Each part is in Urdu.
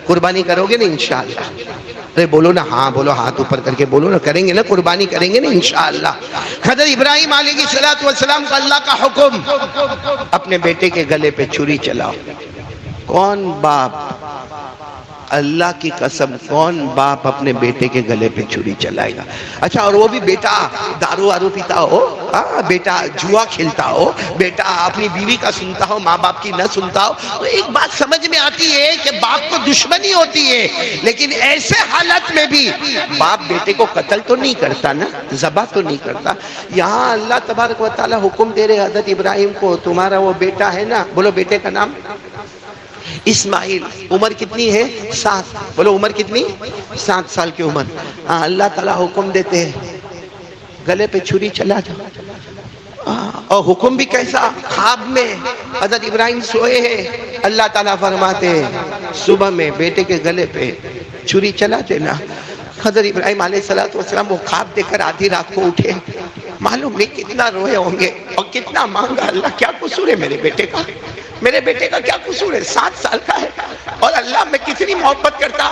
قربانی کرو گے نا انشاءاللہ؟ ارے بولو نا ہاں، بولو ہاتھ اوپر کر کے بولو نا، کریں گے نا قربانی، کریں گے نا انشاءاللہ؟ حضرت ابراہیم علیہ السلام کو اللہ کا حکم، اپنے بیٹے کے گلے پہ چھری چلاؤ۔ کون باپ، اللہ کی قسم کون باپ اپنے بیٹے کے گلے پہ چھری چلائے گا؟ اچھا، اور وہ بھی بیٹا دارو وارو پیتا ہو، بیٹا جوا کھیلتا ہو، بیٹا اپنی بیوی کا سنتا ہو، ماں باپ کی نہ سنتا ہو، تو ایک بات سمجھ میں آتی ہے کہ باپ کو دشمنی ہوتی ہے، لیکن ایسے حالت میں بھی باپ بیٹے کو قتل تو نہیں کرتا نا، ذبح تو نہیں کرتا۔ یہاں اللہ تبارک و تعالی حکم دے رہے حضرت ابراہیم کو، تمہارا وہ بیٹا ہے نا، بولو بیٹے کا نام اسماعیل، عمر کتنی ہے؟ 7، بولو عمر کتنی؟ 7 سال کی عمر۔ اللہ تعالیٰ حکم دیتے ہیں گلے پہ چھری چلا جاؤ، اور حکم بھی کیسا؟ خواب میں حضرت ابراہیم سوئے ہیں، اللہ تعالیٰ فرماتے ہیں صبح میں بیٹے کے گلے پہ چھری چلا دینا۔ حضرت ابراہیم علیہ السلام وہ خواب دے کر آدھی رات کو اٹھے، معلوم نہیں کتنا روئے ہوں گے اور کتنا مانگا، اللہ کیا قصور ہے میرے بیٹے کا، میرے بیٹے کا کیا قصور ہے؟ 7 سال کا ہے، اور اللہ میں کتنی محبت کرتا،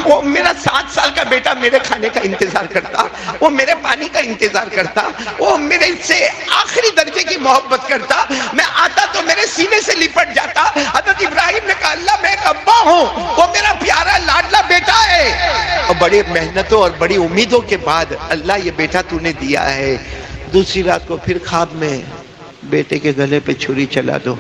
وہ میرا 7 سال کا بیٹا میرے کھانے کا انتظار کرتا، وہ میرے پانی کا انتظار کرتا، وہ میرے سے آخری درجے کی محبت کرتا، میں آتا تو میرے سینے سے لپٹ جاتا۔ حضرت ابراہیم نے کہا اللہ میں ایک ابا ہوں، وہ میرا پیارا لاڈلا بیٹا ہے، اور بڑے محنتوں اور بڑی امیدوں کے بعد اللہ یہ بیٹا تو نے دیا ہے۔ دوسری رات کو پھر خواب میں بیٹے کے گلے پہ چھری چلا دو۔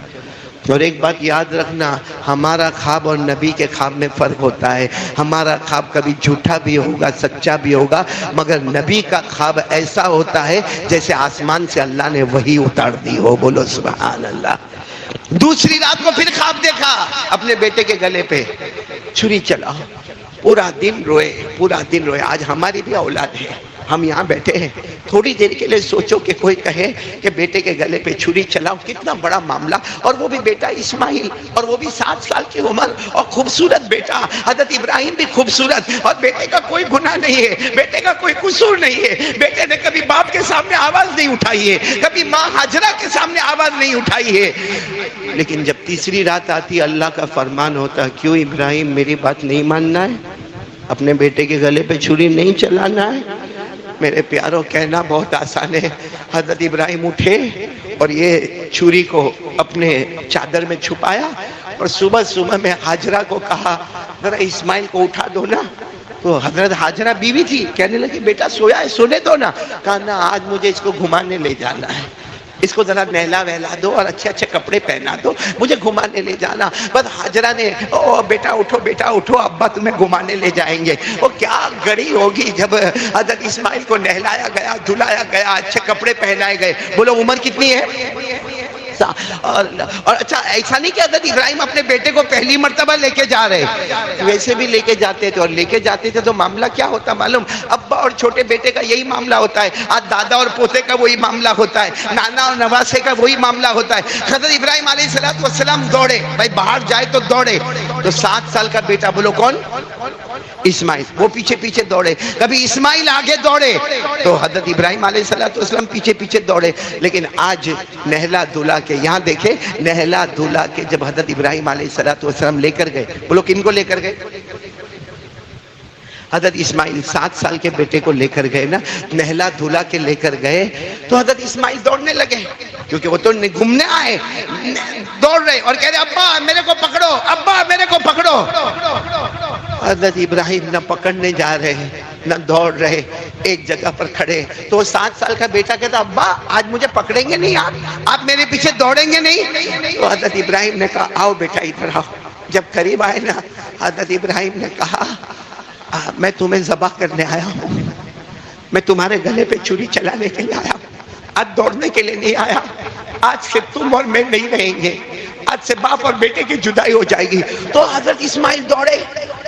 اور ایک بات یاد رکھنا، ہمارا خواب اور نبی کے خواب میں فرق ہوتا ہے۔ ہمارا خواب کبھی جھوٹا بھی ہوگا، سچا بھی ہوگا، مگر نبی کا خواب ایسا ہوتا ہے جیسے آسمان سے اللہ نے وحی اتار دی ہو، بولو سبحان اللہ۔ دوسری رات کو پھر خواب دیکھا، اپنے بیٹے کے گلے پہ چھری چلاؤ، پورا دن روئے، پورا دن روئے۔ آج ہماری بھی اولاد ہے، ہم یہاں بیٹھے ہیں، تھوڑی دیر کے لیے سوچو کہ کوئی کہے کہ بیٹے کے گلے پہ چھری چلاؤ، کتنا بڑا معاملہ، اور وہ بھی بیٹا اسماعیل، اور وہ بھی 7 سال کی عمر، اور خوبصورت بیٹا، حضرت ابراہیم بھی خوبصورت، اور بیٹے کا کوئی گناہ نہیں ہے، بیٹے کا کوئی قصور نہیں ہے، بیٹے نے کبھی باپ کے سامنے آواز نہیں اٹھائی ہے، کبھی ماں ہاجرہ کے سامنے آواز نہیں اٹھائی ہے۔ لیکن جب تیسری رات آتی، اللہ کا فرمان ہوتا، کیوں ابراہیم میری بات نہیں ماننا ہے؟ اپنے بیٹے کے گلے پہ چھری نہیں چلانا ہے؟ میرے پیاروں کہنا بہت آسان ہے۔ حضرت ابراہیم اٹھے اور یہ چھری کو اپنے چادر میں چھپایا، اور صبح میں ہاجرہ کو کہا ذرا اسماعیل کو اٹھا دو نا۔ تو حضرت ہاجرہ بیوی تھی، کہنے لگی بیٹا سویا ہے، سونے دو نا۔ کہا نا آج مجھے اس کو گھمانے لے جانا ہے، اس کو ذرا نہلا وہلا دو اور اچھے اچھے کپڑے پہنا دو، مجھے گھمانے لے جانا۔ بس ہاجرہ نے بیٹا اٹھو، بیٹا اٹھو، ابا تمہیں گھمانے لے جائیں گے۔ وہ کیا گڑی ہوگی جب حضرت اسماعیل کو نہلایا گیا، دھلایا گیا، اچھے کپڑے پہنائے گئے۔ بولو عمر کتنی ہے؟ اور اچھا ایسا نہیں کہ حضرت ابراہیم اپنے بیٹے کو پہلی مرتبہ لے کے جا رہے، ویسے بھی لے کے جاتے تھے، اور لے کے جاتے تھے تو معاملہ کیا ہوتا معلوم؟ ابا اور چھوٹے بیٹے کا یہی معاملہ ہوتا ہے، آج دادا اور پوتے کا وہی معاملہ ہوتا ہے، نانا اور نواسے کا وہی معاملہ ہوتا ہے۔ حضرت ابراہیم علیہ السلام دوڑے، بھائی باہر جائے تو دوڑے، تو 7 سال کا بیٹا، بولو کون؟ اسماعیل، وہ پیچھے پیچھے دوڑے، کبھی اسماعیل آگے دوڑے تو حضرت ابراہیم علیہ السلام پیچھے پیچھے دوڑے۔ لیکن آج نہلا دھلا کے، یہاں دیکھیں نہلا دھلا کے جب حضرت ابراہیم علیہ السلام لے کر گئے، بولو کن کو لے کر گئے؟ حضرت اسماعیل 7 سال کے بیٹے کو لے کر گئے نا، نہلا دھلا کے لے کر گئے، تو حضرت اسماعیل دوڑنے لگے، کیونکہ وہ تو گھومنے آئے، دوڑ رہے اور کہہ رہے ابا میرے کو پکڑو، ابا میرے کو پکڑو۔ حضرت ابراہیم نہ پکڑنے جا رہے ہیں نہ دوڑ رہے، ایک جگہ پر کھڑے، تو 7 سال کا بیٹا کہتا ابا آج مجھے پکڑیں گے نہیں، آپ میرے پیچھے دوڑیں گے نہیں؟ تو حضرت ابراہیم نے کہا آؤ بیٹا ادھر آؤ۔ جب قریب آئے نا، حضرت ابراہیم نے کہا میں تمہیں ذبح کرنے آیا ہوں، میں تمہارے گلے پہ چھری چلانے کے لیے آیا ہوں، آج دوڑنے کے لیے نہیں آیا، آج سے تم اور میں نہیں رہیں گے، آج سے باپ اور بیٹے کی جدائی ہو جائے گی۔ تو حضرت اسماعیل دوڑے،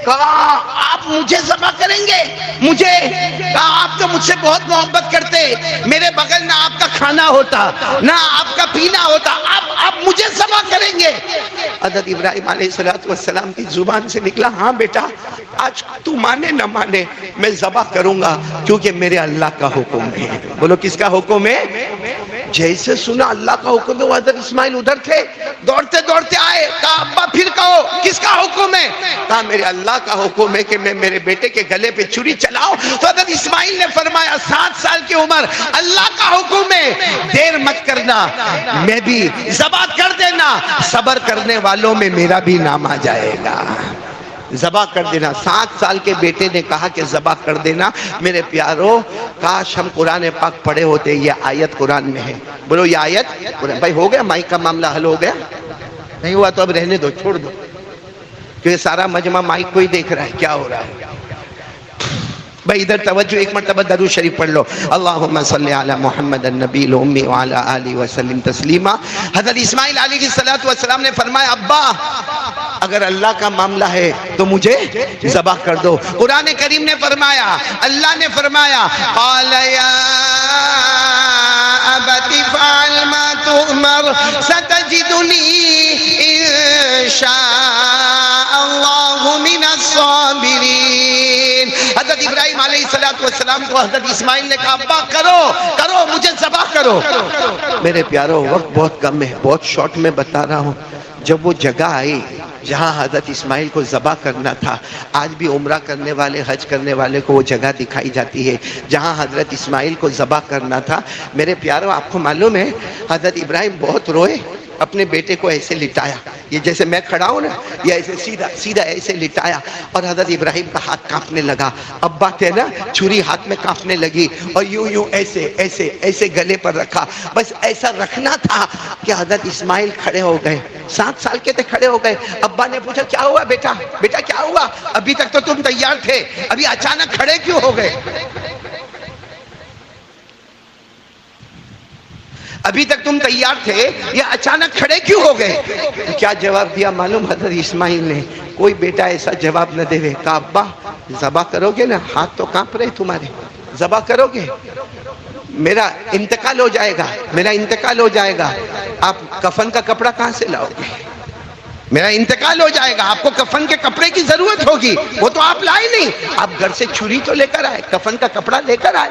کہا آپ مجھے ذبح کریں گے؟ مجھے؟ کہا آپ تو مجھ سے بہت محبت کرتے، میرے بغل نہ آپ کا کھانا ہوتا نہ آپ کا پینا ہوتا، آپ مجھے ذبح کریں گے؟ حضرت ابراہیم علیہ السلام کی زبان سے نکلا ہاں بیٹا، آج تو مانے نہ مانے میں ذبح کروں گا، کیونکہ میرے اللہ کا حکم ہے۔ بولو کس کا حکم ہے؟ جیسے سنا اللہ کا حکم ہے، حضرت اسماعیل ادھر تھے، دوڑتے دوڑتے آئے، کہا ابا پھر کہو، کس کا حکم ہے؟ کہا میرے اللہ کا حکم ہے کہ میں میرے بیٹے کے گلے پہ چھری چلاؤں. تو حضرت اسماعیل نے فرمایا 7 سال کی عمر، اللہ کا حکم ہے، دیر مت کرنا، میں بھی ذبح کر دینا، صبر کرنے والوں میں میرا بھی نام آ جائے گا. ذبح کر دینا. 7 سال کے بیٹے نے کہا کہ ذبح کر دینا. میرے پیارو، کاش ہم قرآن پاک پڑھے ہوتے. یہ آیت قرآن میں ہے. بولو یہ آیت قرآن. بھائی ہو گیا مائک کا معاملہ حل ہو گیا؟ نہیں ہوا تو اب رہنے دو، چھوڑ دو، کیونکہ سارا مجمع مائک کو ہی دیکھ رہا ہے کیا ہو رہا ہے. بھائی ادھر توجہ، ایک مرتبہ درود شریف پڑھ لو. اللہم صلی علی محمد النبی الامی وعلی آلہ وسلم تسلیما. حضرت اسماعیل علیہ السلام نے فرمایا ابا اگر اللہ کا معاملہ ہے تو مجھے ذبح کر دو. قرآن کریم نے فرمایا، اللہ نے فرمایا قال یا ابت فعل ما تؤمر ستجدنی انشاء اللہ من الصابرین. حضرت ابراہیم علیہ السلام کو حضرت اسماعیل نے کہا ابا کرو مجھے ذبح کرو. میرے پیارو وقت بہت کم ہے، بہت شارٹ میں بتا رہا ہوں. جب وہ جگہ آئی جہاں حضرت اسماعیل کو ذبح کرنا تھا، آج بھی عمرہ کرنے والے، حج کرنے والے کو وہ جگہ دکھائی جاتی ہے جہاں حضرت اسماعیل کو ذبح کرنا تھا. میرے پیارو آپ کو معلوم ہے حضرت ابراہیم بہت روئے، اپنے بیٹے کو ایسے لٹایا، یہ جیسے میں کھڑا ہوں نا، یہ ایسے سیدھا ایسے لٹایا، اور حضرت ابراہیم کا ہاتھ کانپنے لگا. ابا تھے نا، چھری ہاتھ میں کانپنے لگی، اور یوں ایسے گلے پر رکھا. بس ایسا رکھنا تھا کہ حضرت اسماعیل کھڑے ہو گئے. 7 سال کے تھے، کھڑے ہو گئے. ابا نے پوچھا کیا ہوا بیٹا کیا ہوا؟ ابھی تک تو تم تیار تھے، ابھی اچانک کھڑے کیوں ہو گئے؟ ابھی تک تم تیار تھے، یہ اچانک کھڑے کیوں ہو گئے؟ کیا جواب دیا معلوم حضرت اسماعیل نے؟ کوئی بیٹا ایسا جواب نہ دے. کہا ابا ذبح کرو گے نا، ہاتھ تو کانپ رہے تمہارے، ذبح کرو گے، میرا انتقال ہو جائے گا. آپ کفن کا کپڑا کہاں سے لاؤ گے؟ میرا انتقال ہو جائے گا، آپ کو کفن کے کپڑے کی ضرورت ہوگی، وہ تو آپ لائے نہیں. آپ گھر سے چھری تو لے کر آئے، کفن کا کپڑا لے کر آئے.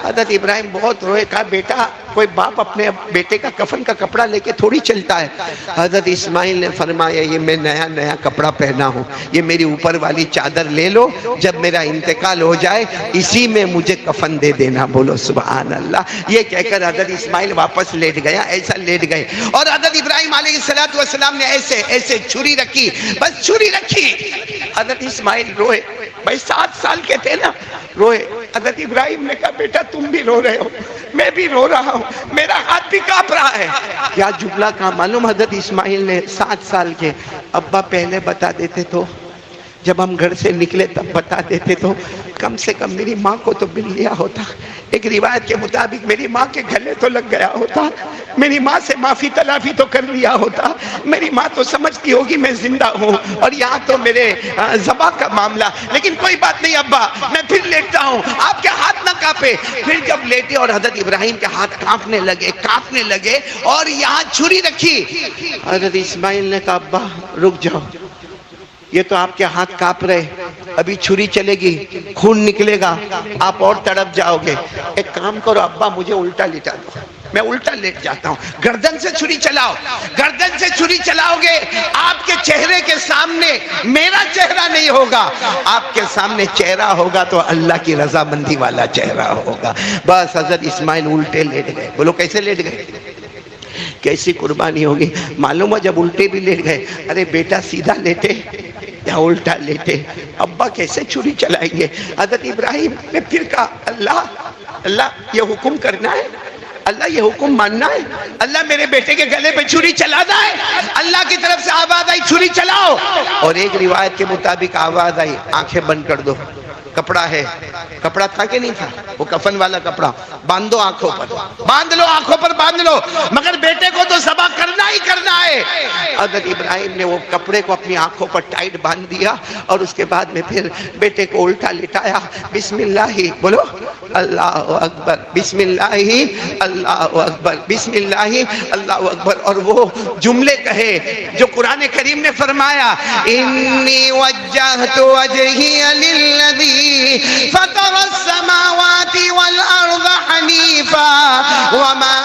حضرت ابراہیم بہت روئے. کہا بیٹا کوئی باپ اپنے بیٹے کا کفن کا کپڑا لے کے تھوڑی چلتا ہے. حضرت اسماعیل نے فرمایا یہ میں نیا کپڑا پہنا ہوں، یہ میری اوپر والی چادر لے لو، جب میرا انتقال ہو جائے اسی میں مجھے کفن دے دینا. بولو سبحان اللہ. یہ کہہ کر حضرت اسماعیل واپس لیٹ گیا، ایسا لیٹ گئے. اور حضرت ابراہیم علیہ السلام نے ایسے چھری رکھی، بس چھری رکھی. حضرت اسماعیل روئے. بھائی 7 سال کے تھے نا، روئے. حضرت ابراہیم نے کہا بیٹا تم بھی رو رہے ہو، میں بھی رو رہا ہوں، میرا ہاتھ بھی کانپ رہا ہے. کیا جملہ کہا معلوم حضرت اسماعیل نے؟ 7 سال کے ابا پہلے بتا دیتے تو، جب ہم گھر سے نکلے تب بتا دیتے تو کم سے کم میری ماں کو تو مل لیا ہوتا. ایک روایت کے مطابق میری ماں کے گلے تو لگ گیا ہوتا، میری ماں سے معافی تلافی تو کر لیا ہوتا، میری ماں تو سمجھتی ہوگی میں زندہ ہوں، اور یہاں تو میرے ذبح کا معاملہ. لیکن کوئی بات نہیں ابا، میں پھر لیٹتا ہوں، آپ کے ہاتھ نہ کانپے. پھر جب لیٹے اور حضرت ابراہیم کے ہاتھ کانپنے لگے اور یہاں چھری رکھی، حضرت اسماعیل نے کہا ابا رک جاؤ، یہ تو آپ کے ہاتھ کانپ رہے، ابھی چھری چلے گی، خون نکلے گا، آپ اور تڑپ جاؤ گے. ایک کام کرو ابا مجھے الٹا لٹا دو، میں الٹا لیٹ جاتا ہوں. گردن سے چھری چلاؤ گے، آپ کے چہرے کے سامنے میرا چہرہ نہیں ہوگا، آپ کے سامنے چہرہ ہوگا تو اللہ کی رضامندی والا چہرہ ہوگا. بس حضرت اسماعیل الٹے لیٹ گئے. بولو کیسے لیٹ گئے؟ کیسی قربانی ہوگی معلوم ہے. جب الٹے بھی لیٹ گئے، ارے بیٹا سیدھا لیٹے یا الٹا لیٹے، ابا کیسے چھری چلائیں گے؟ حضرت ابراہیم نے پھر کہا اللہ یہ حکم کرنا ہے، اللہ یہ حکم ماننا ہے، اللہ میرے بیٹے کے گلے پہ چھری چلانا ہے. اللہ کی طرف سے آواز آئی چھری چلاؤ، اور ایک روایت کے مطابق آواز آئی آنکھیں بند کر دو. کپڑا ہے، کپڑا تھا کہ نہیں تھا؟ وہ کفن والا کپڑا باندھ دو آنکھوں پر، باندھ لو، مگر بیٹے کو تو ذبح کرنا ہی کرنا ہے. حضرت ابراہیم نے وہ کپڑے کو اپنی آنکھوں پر ٹائٹ باندھ دیا، اور اس کے بعد میں پھر بیٹے کو الٹا لٹایا. بسم اللہ بولو، اللہ اکبر، بسم اللہ اللہ اکبر، بسم اللہ اللہ اکبر. اور وہ جملے کہے جو قرآن کریم نے فرمایا انی وجہت وجہی للذی فطر السماوات والارض حنیفا وما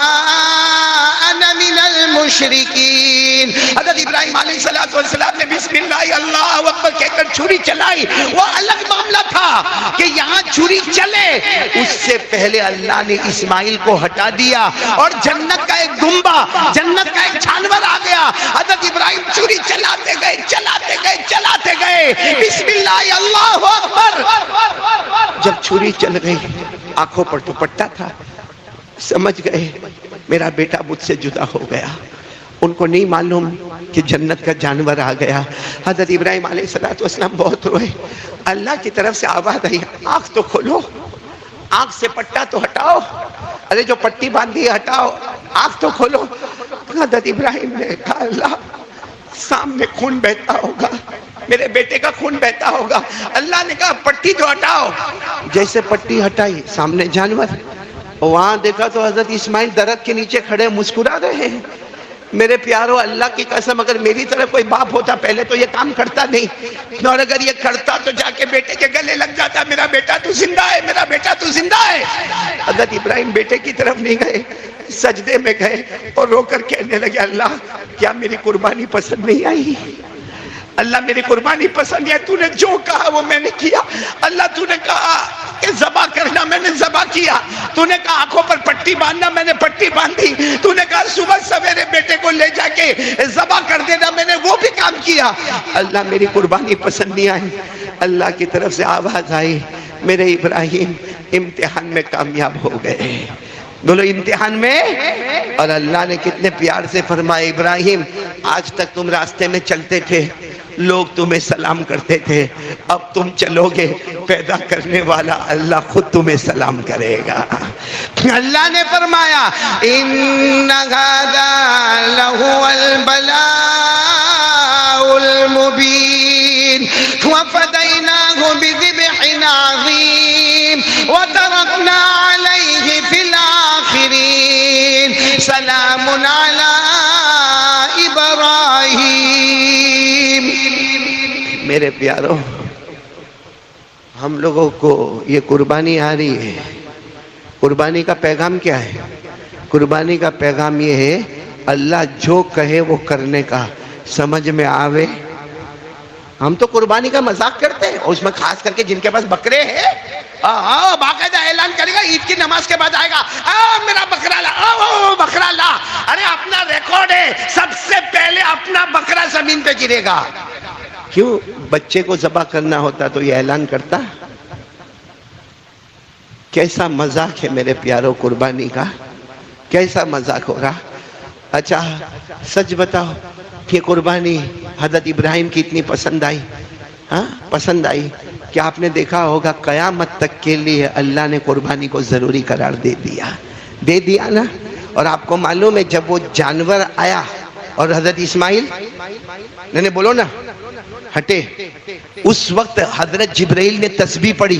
انا من المشرکین. حضرت ابراہیم علیہ السلام نے بسم بسم اللہ اللہ اکبر کہہ کر چھری چلائی، وہ الگ معاملہ تھا کہ یہاں چھری چلے، اس سے پہلے اللہ نے اسماعیل کو ہٹا دیا اور جنت کا ایک دمبا، جنت کا ایک جانور آ گیا۔ حضرت ابراہیم چھری چلاتے گئے چلاتے گئے چلاتے گئے، بسم اللہ اللہ اکبر۔ جب چھری چل گئی، آنکھوں پر دوپٹہ تھا، سمجھ گئے میرا بیٹا مجھ سے جدا ہو گیا۔ ان کو نہیں معلوم کہ جنت کا جانور آ گیا۔ حضرت ابراہیم علیہ السلام بہت روئے، اللہ کی طرف سے آواز آئی، آنکھ تو کھولو، آنکھ سے پٹا تو ہٹاؤ، ارے جو پٹی باندھی ہٹاؤ، آنکھ تو کھولو۔ حضرت ابراہیم نے کہا اللہ سامنے خون بہتا ہوگا، میرے بیٹے کا خون بہتا ہوگا۔ اللہ نے کہا پٹی تو ہٹاؤ۔ جیسے پٹی ہٹائی، سامنے جانور، وہاں دیکھا تو حضرت اسماعیل درخت کے نیچے کھڑے مسکرا رہے ہیں۔ میرے پیارو اللہ کی قسم اگر میری طرح کوئی باپ ہوتا پہلے تو یہ کام کرتا نہیں، اور اگر یہ کرتا تو جا کے بیٹے کے گلے لگ جاتا، میرا بیٹا تو زندہ ہے، میرا بیٹا تو زندہ ہے۔ حضرت ابراہیم بیٹے کی طرف نہیں گئے، سجدے میں گئے اور رو کر کہنے لگے اللہ کیا میری قربانی پسند نہیں آئی؟ اللہ میری قربانی پسند ہے، تو نے جو کہا وہ میں نے کیا۔ اللہ تو نے کہا کہ ذبح کرنا، میں نے ذبح کیا۔ تو نے کہا آنکھوں پر پٹی باندھنا، میں نے پٹی باندھی۔ تو نے کہا صبح سویرے بیٹے کو لے جا کے ذبح کر دینا، میں نے وہ بھی کام کیا۔ اللہ میری قربانی پسند نہیں آئی۔ اللہ کی طرف سے آواز آئی، میرے ابراہیم امتحان میں کامیاب ہو گئے۔ بولو امتحان میں۔ اور اللہ نے کتنے پیار سے فرمایا ابراہیم آج تک تم راستے میں چلتے تھے، لوگ تمہیں سلام کرتے تھے، اب تم چلو گے پیدا کرنے والا اللہ خود تمہیں سلام کرے گا۔ اللہ نے فرمایا ان ھذا لہو البلاء المبین وفدیناہ بذبح عظیم وترکنا علیہ فی الاخرین سلام علی ابراہیم۔ میرے پیارو ہم لوگوں کو یہ قربانی آ رہی ہے، قربانی کا پیغام کیا ہے؟ قربانی کا پیغام یہ ہے اللہ جو کہے وہ کرنے کا، سمجھ میں آوے۔ ہم تو قربانی کا مذاق کرتے ہیں، اس میں خاص کر کے جن کے پاس بکرے ہیں باقاعدہ اعلان کرے گا، عید کی نماز کے بعد آئے گا میرا بکرا لا، بکرا لا۔ ارے اپنا ریکارڈ ہے، سب سے پہلے اپنا بکرا زمین پہ گرے گا۔ کیوں؟ بچے کو ذبح کرنا ہوتا تو یہ اعلان کرتا؟ کیسا مذاق ہے میرے پیارو قربانی کا، کیسا مذاق ہو رہا۔ اچھا سچ بتاؤ کہ قربانی حضرت ابراہیم کی اتنی پسند آئی؟ ہاں پسند آئی کہ آپ نے دیکھا ہوگا قیامت تک کے لیے اللہ نے قربانی کو ضروری قرار دے دیا نا۔ اور آپ کو معلوم ہے جب وہ جانور آیا اور حضرت اسماعیل نے بولو نا ہٹے، اس وقت حضرت جبرائیل نے تسبیح پڑھی۔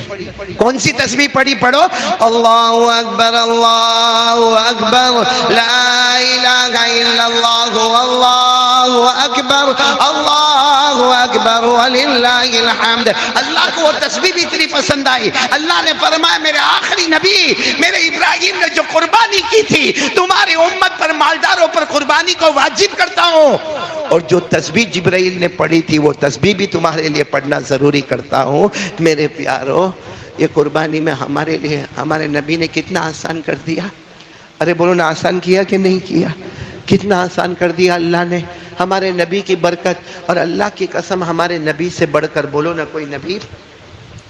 کون سی تسبیح پڑھی؟ پڑھو اللہ اکبر اللہ اکبر لا الہ الا اللہ اللہ اکبر اللہ اکبر وللہ الحمد۔ اللہ کو وہ تسبیح بھی اتنی پسند آئی، اللہ نے فرمایا میرے آخری نبی میرے ابراہیم نے جو قربانی کی تھی تمہاری امت پر مالداروں پر قربانی کو واجب کرتا ہوں، اور جو تسبیح جبرائیل نے پڑھی تھی وہ تسبیح بھی تمہارے لیے پڑھنا ضروری کرتا ہوں۔ میرے پیارو یہ قربانی میں ہمارے لیے ہمارے نبی نے کتنا آسان کر دیا۔ ارے بولو نا آسان کیا کہ نہیں کیا؟ کتنا آسان کر دیا اللہ نے۔ ہمارے نبی کی برکت، اور اللہ کی قسم ہمارے نبی سے بڑھ کر بولو نا کوئی نبی،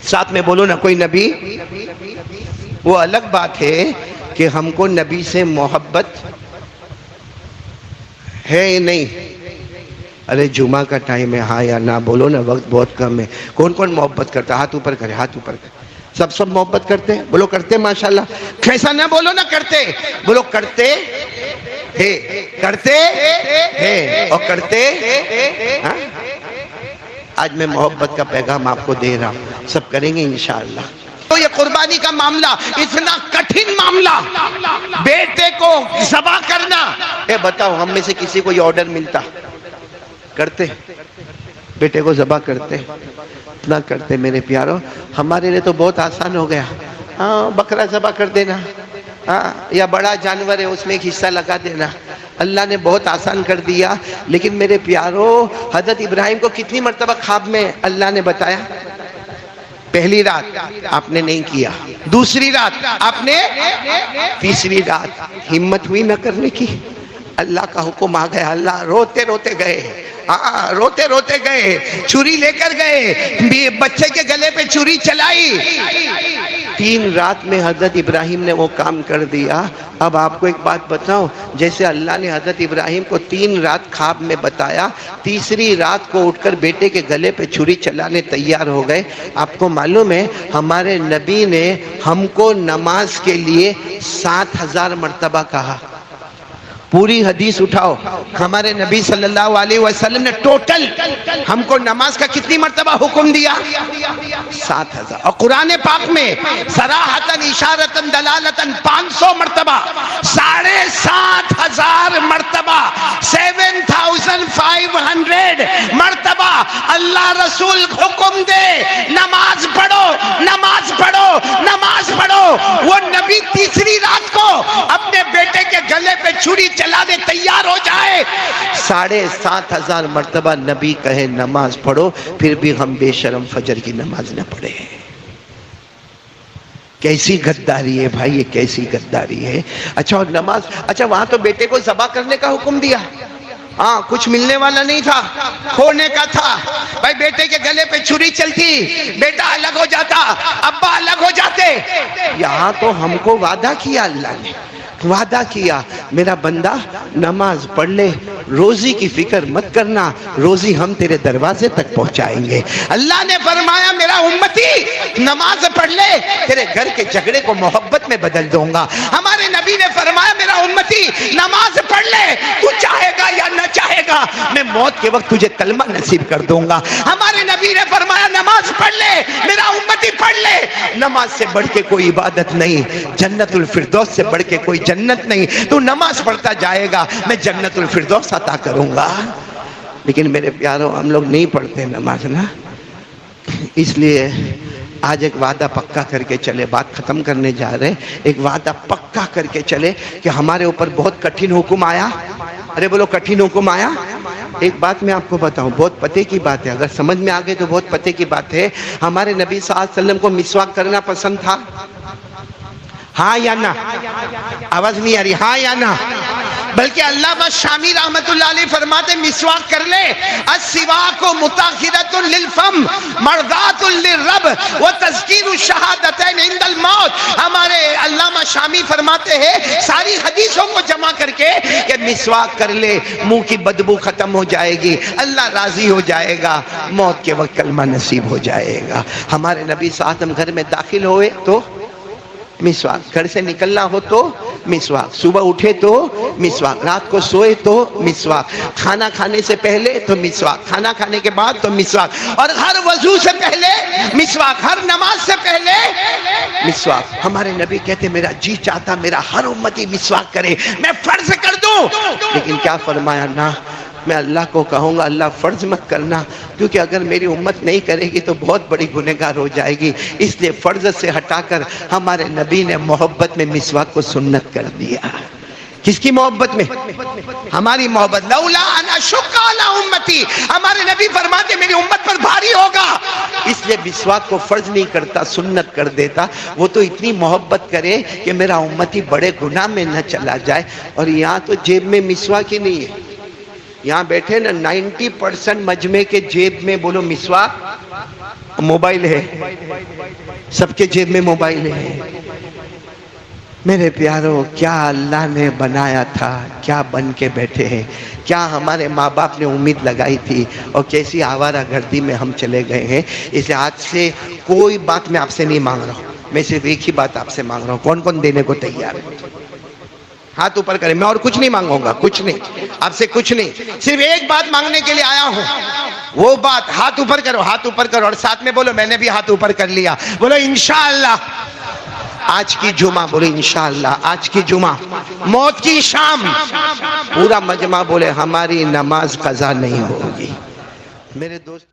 ساتھ میں بولو نا کوئی نبی۔ وہ الگ بات ہے کہ ہم کو نبی سے محبت ہے یا نہیں؟ ارے جمعہ کا ٹائم ہے، ہاں یا نہ بولو نا، وقت بہت کم ہے۔ کون کون محبت کرتا؟ ہاتھ اوپر کرے، ہاتھ اوپر کرے۔ سب محبت کرتے ہیں؟ بولو کرتے ماشاءاللہ۔ کیسا نہ بولو نا کرتے، بولو کرتے ہیں، کرتے ہیں اور کرتے ہاں؟ آج میں محبت کا پیغام آپ کو دے رہا ہوں، سب کریں گے انشاءاللہ۔ تو یہ قربانی کا معاملہ اتنا کٹھن معاملہ، بیٹے کو ذبح کرنا، اے بتاؤ ہم میں سے کسی کو یہ آرڈر ملتا؟ کرتے بیٹے کو ذبح کرتے؟ اتنا کرتے میرے پیارو۔ ہمارے لیے تو بہت آسان ہو گیا، ہاں بکرا ذبح کر دینا، ہاں یا بڑا جانور ہے اس میں ایک حصہ لگا دینا، اللہ نے بہت آسان کر دیا. لیکن میرے پیارو، حضرت ابراہیم کو کتنی مرتبہ خواب میں اللہ نے بتایا؟ پہلی رات آپ نے نہیں کیا، دوسری رات آپ نے، تیسری رات ہمت ہوئی نہ کرنے کی. اللہ کا حکم آ گیا، اللہ روتے روتے گئے، روتے روتے گئے، چھری لے کر گئے، بچے کے گلے پہ چھری چلائی. 3 رات میں حضرت ابراہیم نے وہ کام کر دیا. اب آپ کو ایک بات بتاؤں، جیسے اللہ نے حضرت ابراہیم کو 3 رات خواب میں بتایا، تیسری رات کو اٹھ کر بیٹے کے گلے پہ چھری چلانے تیار ہو گئے. آپ کو معلوم ہے ہمارے نبی نے ہم کو نماز کے لیے 7000 مرتبہ کہا. پوری حدیث اٹھاؤ، ہمارے نبی صلی اللہ علیہ وسلم نے ٹوٹل ہم کو نماز کا کتنی مرتبہ حکم دیا؟ 7000. اور قرآن پاک میں صراحتاً اشارتاً دلالتاً 500 مرتبہ، 7500 مرتبہ، 7500 مرتبہ اللہ رسول حکم دے نماز پڑھو، نماز پڑھو، نماز پڑھو. وہ نبی تیسری رات کو اپنے بیٹے کے گلے پہ چھری چلانے تیار ہو جائے. 7500 مرتبہ نبی کہے نماز پڑھو، پھر بھی ہم بے شرم فجر کی نماز نہ پڑھے. کیسی غداری ہے بھائی، یہ کیسی غداری ہے. اچھا اور نماز، اچھا وہاں تو بیٹے کو ذبح کرنے کا حکم دیا. ہاں کچھ ملنے والا نہیں تھا، کھونے کا تھا. بھائی بیٹے کے گلے پہ چھری چلتی، بیٹا الگ ہو جاتا، ابا الگ ہو جاتے. یہاں تو ہم کو وعدہ کیا اللہ نے، وعدہ کیا میرا بندہ نماز پڑھ لے، روزی کی فکر مت کرنا، روزی ہم تیرے دروازے تک پہنچائیں گے. اللہ نے فرمایا میرا امتی نماز پڑھ لے، تیرے گھر کے جھگڑے کو محبت میں بدل دوں گا. ہمارے نبی نے فرمایا میرا امتی نماز پڑھ لے، تو چاہے گا یا نہ چاہے گا میں موت کے وقت تجھے کلمہ نصیب کر دوں گا. ہمارے نبی نے فرمایا نماز پڑھ لے میرا امتی، پڑھ لے. نماز سے بڑھ کے کوئی عبادت نہیں، جنت الفردوس سے بڑھ کے کوئی جنت نہیں. تو نماز پڑھتا جائے گا میں جنت الفردوس عطا کروں گا. لیکن میرے پیاروں ہم لوگ نہیں پڑھتے نماز نا. اس لیے آج ایک وعدہ پکا کر کے چلے، بات ختم کرنے جا رہے، ایک وعدہ پکا کر کے چلے کہ ہمارے اوپر بہت کٹھن حکم آیا. ارے بولو کٹھن حکم آیا. ایک بات میں آپ کو بتاؤں، بہت پتے کی بات ہے، اگر سمجھ میں آگے تو بہت پتے کی بات ہے. ہمارے نبی صلی اللہ علیہ وسلم کو مسواک کرنا پسند تھا؟ ہاں یا نہ؟ آواز نہیں آ رہی، ہاں یا نہ؟ بلکہ علامہ شامی رحمت اللہ علیہ فرماتے مسواک کر لے، السواک مطہرۃ للفم مرضات للرب وتذکیر الشہادتین عند الموت. ہمارے علامہ شامی فرماتے ہیں ساری حدیثوں کو جمع کر کے کہ مسواک کر لے، منہ کی بدبو ختم ہو جائے گی، اللہ راضی ہو جائے گا، موت کے وقت کلمہ نصیب ہو جائے گا. ہمارے نبی صلی اللہ علیہ وسلم گھر میں داخل ہوئے تو مسواک، گھر سے نکلنا ہو تو مسواک، صبح اٹھے تو مسواک، رات کو سوئے تو مسواک، کھانا کھانے سے پہلے تو مسواک، کھانا کھانے کے بعد تو مسواک، اور ہر وضو سے پہلے مسواک، ہر نماز سے پہلے مسواک. ہمارے نبی کہتے میرا جی چاہتا میرا ہر امتی مسواک کرے، میں فرض کر دوں. لیکن کیا فرمایا؟ نہ، میں اللہ کو کہوں گا اللہ فرض مت کرنا، کیونکہ اگر میری امت نہیں کرے گی تو بہت بڑی گنہگار ہو جائے گی. اس لیے فرض سے ہٹا کر ہمارے نبی نے محبت میں مسواک کو سنت کر دیا. کس کی محبت میں؟ ہماری محبت. لولا ان اشق علی امتی، ہمارے نبی فرماتے میری امت پر بھاری ہوگا، اس لیے مسواک کو فرض نہیں کرتا، سنت کر دیتا. وہ تو اتنی محبت کرے کہ میرا امتی بڑے گناہ میں نہ چلا جائے. اور یہاں تو جیب میں مسواک ہی نہیں ہے. یہاں بیٹھے نا 90% مجمع کے جیب میں بولو مسواک، موبائل ہے، سب کے جیب میں موبائل ہے. میرے پیاروں کیا اللہ نے بنایا تھا، کیا بن کے بیٹھے ہیں. کیا ہمارے ماں باپ نے امید لگائی تھی، اور کیسی آوارہ گردی میں ہم چلے گئے ہیں. اس لیے آج سے کوئی بات میں آپ سے نہیں مانگ رہا ہوں، میں صرف ایک ہی بات آپ سے مانگ رہا ہوں. کون کون دینے کو تیار ہے؟ ہاتھ اوپر کریں. میں اور کچھ نہیں مانگوں گا، کچھ نہیں، آپ سے کچھ نہیں، صرف ایک بات مانگنے کے لیے آیا ہوں. وہ بات، ہاتھ اوپر کرو، ہاتھ اوپر کرو، اور ساتھ میں بولو میں نے بھی ہاتھ اوپر کر لیا. بولو انشاءاللہ آج کی جمعہ، بولو انشاءاللہ آج کی جمعہ، موت کی شام. پورا مجمع بولے ہماری نماز قضا نہیں ہوگی. میرے دوست